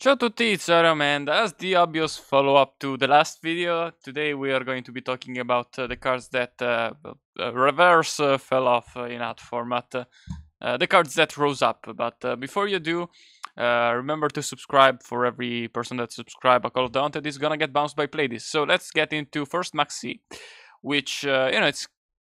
Ciao a tutti, it's Aram, and as the obvious follow-up to the last video, today we are going to be talking about the cards that reverse fell off in that format, the cards that rose up. But before you do, remember to subscribe. For every person that subscribe, a Call of the Haunted is gonna get bounced by Playdis. So let's get into first Maxi, which it's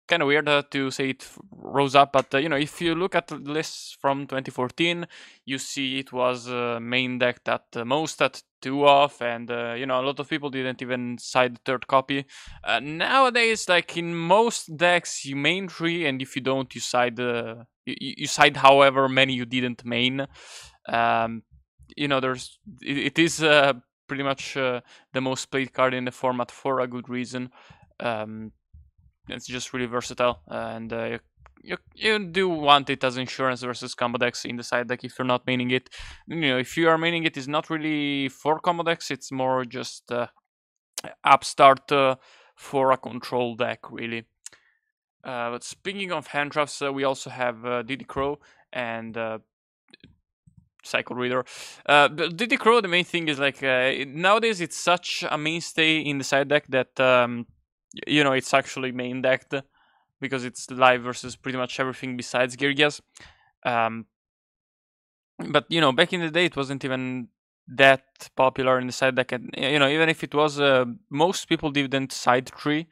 kind of weird to say it rose up, but if you look at the lists from 2014, you see it was main decked at most at 2 off, and a lot of people didn't even side the third copy. Nowadays, like in most decks, you main 3, and if you don't, you side you side however many you didn't main. It is pretty much the most played card in the format for a good reason. Um, it's just really versatile, and you do want it as insurance versus combo decks in the side deck if you're not maining it. If you are maining it, it's not really for combo decks. It's more just upstart for a control deck, really. But speaking of hand traps, we also have Diddy Crow and Cycle Reader. Diddy Crow, the main thing is like nowadays it's such a mainstay in the side deck that it's actually main decked because it's live versus pretty much everything besides Girgias. But back in the day, it wasn't even that popular in the side deck, and even if it was, most people didn't side tree,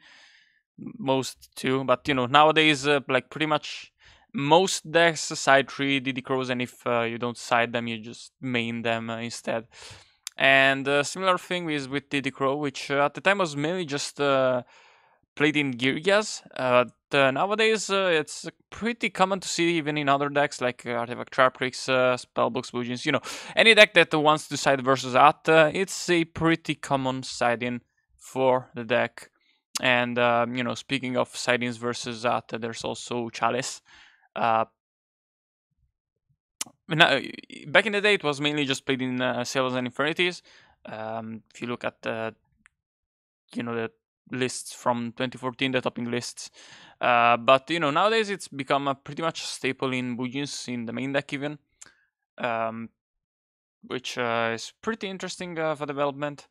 most too. But nowadays, like pretty much most decks side tree DD Crows, and if you don't side them, you just main them instead. And similar thing is with DD Crow, which at the time was mainly just played in Girgias. Nowadays, it's pretty common to see even in other decks like Artifact Traprix, Spellbooks, Bujins. Any deck that wants to side versus At, it's a pretty common siding for the deck. And speaking of sidings versus At, there's also Chalice. Now, back in the day, it was mainly just played in Sails and Infinities. If you look at the lists from 2014, the topping lists. But nowadays it's become a pretty much staple in Bujins in the main deck even, which is pretty interesting for development.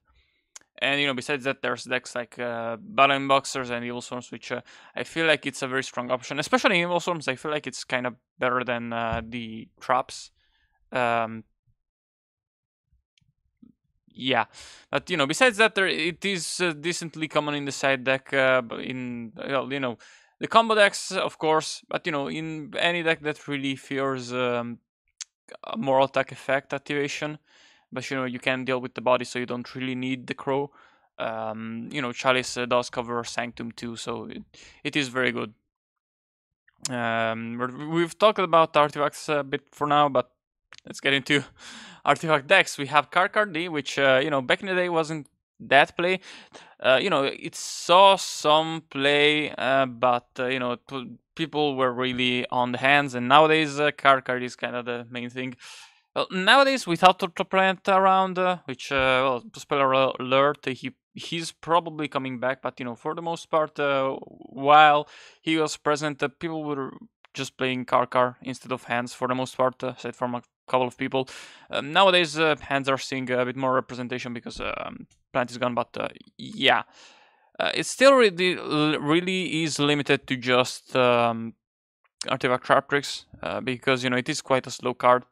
And besides that, there's decks like Battle Boxers and Evil Storms, which I feel like it's a very strong option. Especially in Evil Storms, I feel like it's kind of better than the traps. Yeah, but besides that, it is decently common in the side deck. The combo decks, of course, but in any deck that really fears a moral attack effect activation, but you can deal with the body, so you don't really need the crow. Chalice does cover Sanctum too, so it is very good. We've talked about artifacts a bit for now, but let's get into artifact decks. We have Karkar-D, which back in the day wasn't that play. It saw some play, but people were really on the hands, and nowadays Karkar-D is kind of the main thing. Well, nowadays without Tortoplant around, which spoiler alert, he's probably coming back, but for the most part, while he was present, people were just playing Karkar instead of hands for the most part, aside from a couple of people. Nowadays, hands are seeing a bit more representation because Plant is gone, but yeah. It still really is limited to just Artifact Traprix, because it is quite a slow card,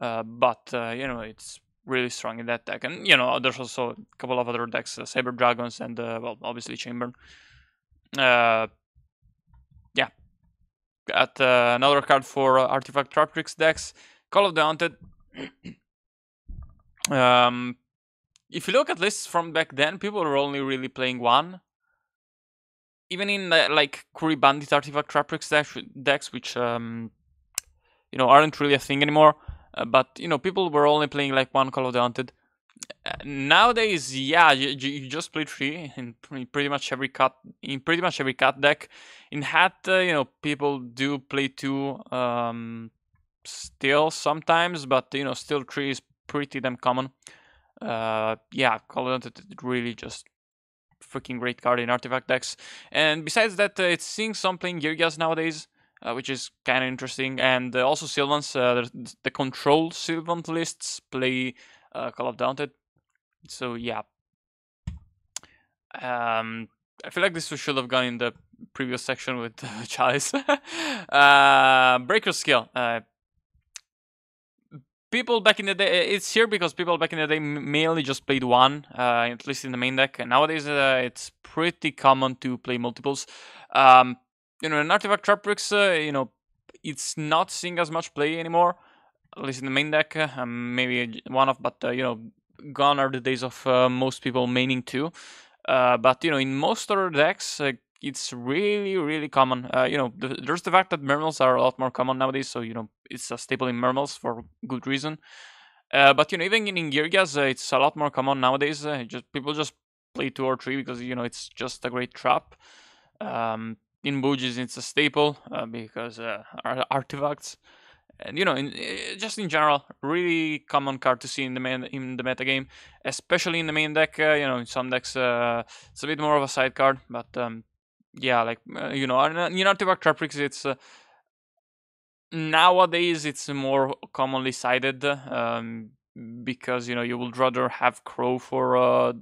but it's really strong in that deck. And there's also a couple of other decks, Saber Dragons and obviously Chamber. Yeah, got another card for Artifact Traprix decks, Call of the Haunted. If you look at lists from back then, people were only really playing one. Even in like Curry Bandit Artifact Traprix decks, which aren't really a thing anymore. But people were only playing like one Call of the Haunted. Nowadays, yeah, you just play 3 in pretty much every cut deck. In Hat, people do play 2 still sometimes, but still 3 is pretty damn common. Yeah, Call of Duty really just freaking great card in artifact decks. And besides that, it's seeing some playing Girgias nowadays, which is kind of interesting. And also Sylvans, the control Sylvan lists play Call of Daunted. So yeah, I feel like this should have gone in the previous section with Chalice. Breaker skill. People back in the day, it's here because people back in the day mainly just played one, at least in the main deck. And nowadays, it's pretty common to play multiples. In Artifact Traptrix, it's not seeing as much play anymore, at least in the main deck. Maybe one of, but gone are the days of most people maining two. But in most other decks, it's really common. There's the fact that Mermals are a lot more common nowadays, so it's a staple in Mermals for good reason. But even in Girgas, it's a lot more common nowadays. People just play 2 or 3 because it's just a great trap. In Bujis, it's a staple because artifacts. And just in general, really common card to see in the meta game, especially in the main deck. In some decks, it's a bit more of a side card, but yeah, like in Artifact Traptrix, it's nowadays it's more commonly sided because you would rather have Crow for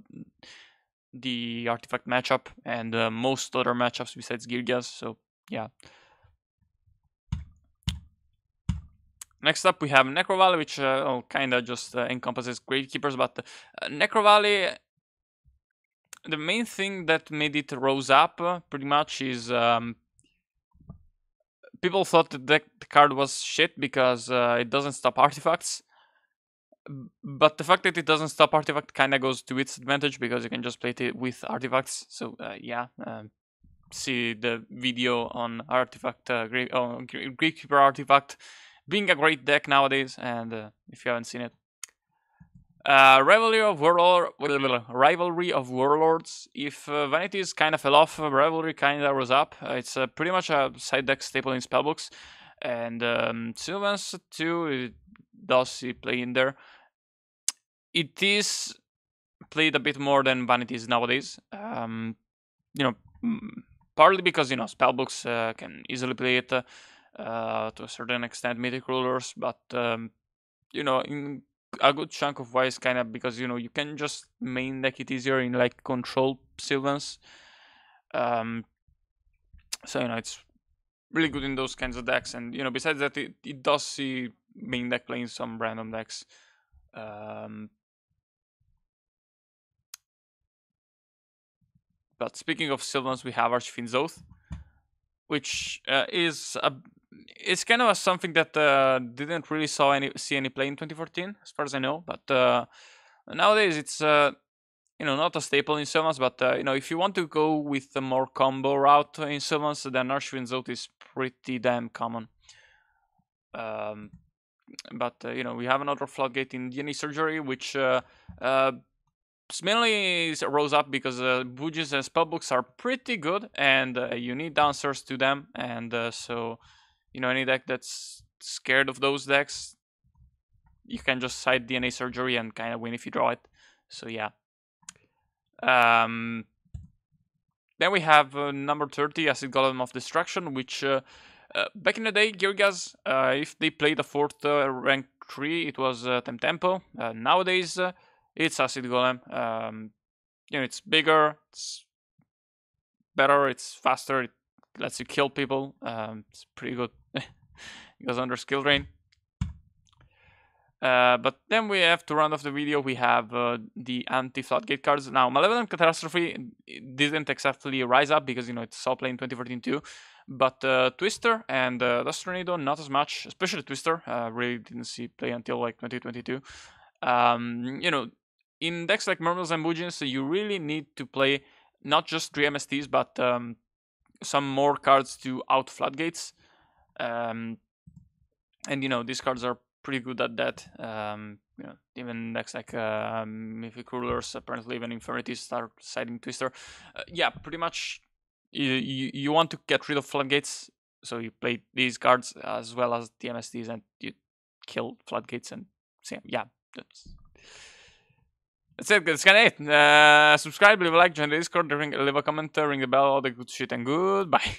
the artifact matchup and most other matchups besides Girgas. So yeah. Next up, we have Necro Valley, which kind of just encompasses Gravekeepers, but Necro Valley, the main thing that made it rose up pretty much is people thought that the card was shit because it doesn't stop artifacts. But the fact that it doesn't stop artifact kind of goes to its advantage because you can just play it with artifacts. So yeah, see the video on artifact, Gravekeeper artifact being a great deck nowadays, and if you haven't seen it. Rivalry of Warlords. If Vanities kind of fell off, Rivalry kind of rose up. It's pretty much a side deck staple in spellbooks, and Sylvans too. It does see play in there. It is played a bit more than Vanities nowadays. Partly because spellbooks can easily play it to a certain extent, Mythic Rulers, but in a good chunk of why is kind of because you can just main deck it easier in like control Sylvans. So it's really good in those kinds of decks, and besides that, it does see main deck playing some random decks. But speaking of Sylvans, we have Archfiend's Oath, which is it's kind of something that didn't really see any play in 2014, as far as I know. But nowadays it's not a staple in Sylvans. But if you want to go with a more combo route in Sylvans, then Archfiend's Oath is pretty damn common. But we have another Floodgate in DNA Surgery, which mainly rose up because Bujis and spellbooks are pretty good, and you need answers to them, and so any deck that's scared of those decks, you can just side DNA Surgery and kind of win if you draw it. So yeah. Then we have number 30, Acid Golem of Destruction, which back in the day, Girgas, if they played a 4th rank 3, it was Temtempo. Nowadays, it's Acid Golem. It's bigger, it's better, it's faster, it lets you kill people. It's pretty good. It goes under skill drain. But then we have to round off the video. We have the anti-Floodgate cards. Now, Malevolent Catastrophe didn't exactly rise up because it saw play in 2014 too. But Twister and Dust Tornado, not as much. Especially Twister, really didn't see play until like 2022. In decks like Mermals and Bujins, you really need to play not just 3 MSTs, but some more cards to out Floodgates. And these cards are pretty good at that. Even decks like Mythic Rulers, apparently even Infirmities start siding Twister. Yeah, pretty much you want to get rid of Floodgates, so you play these cards as well as the MSTs, and you kill Floodgates, and yeah, that's it. That's kind of it. Subscribe, leave a like, join the Discord, leave a comment, ring the bell, all the good shit, and goodbye.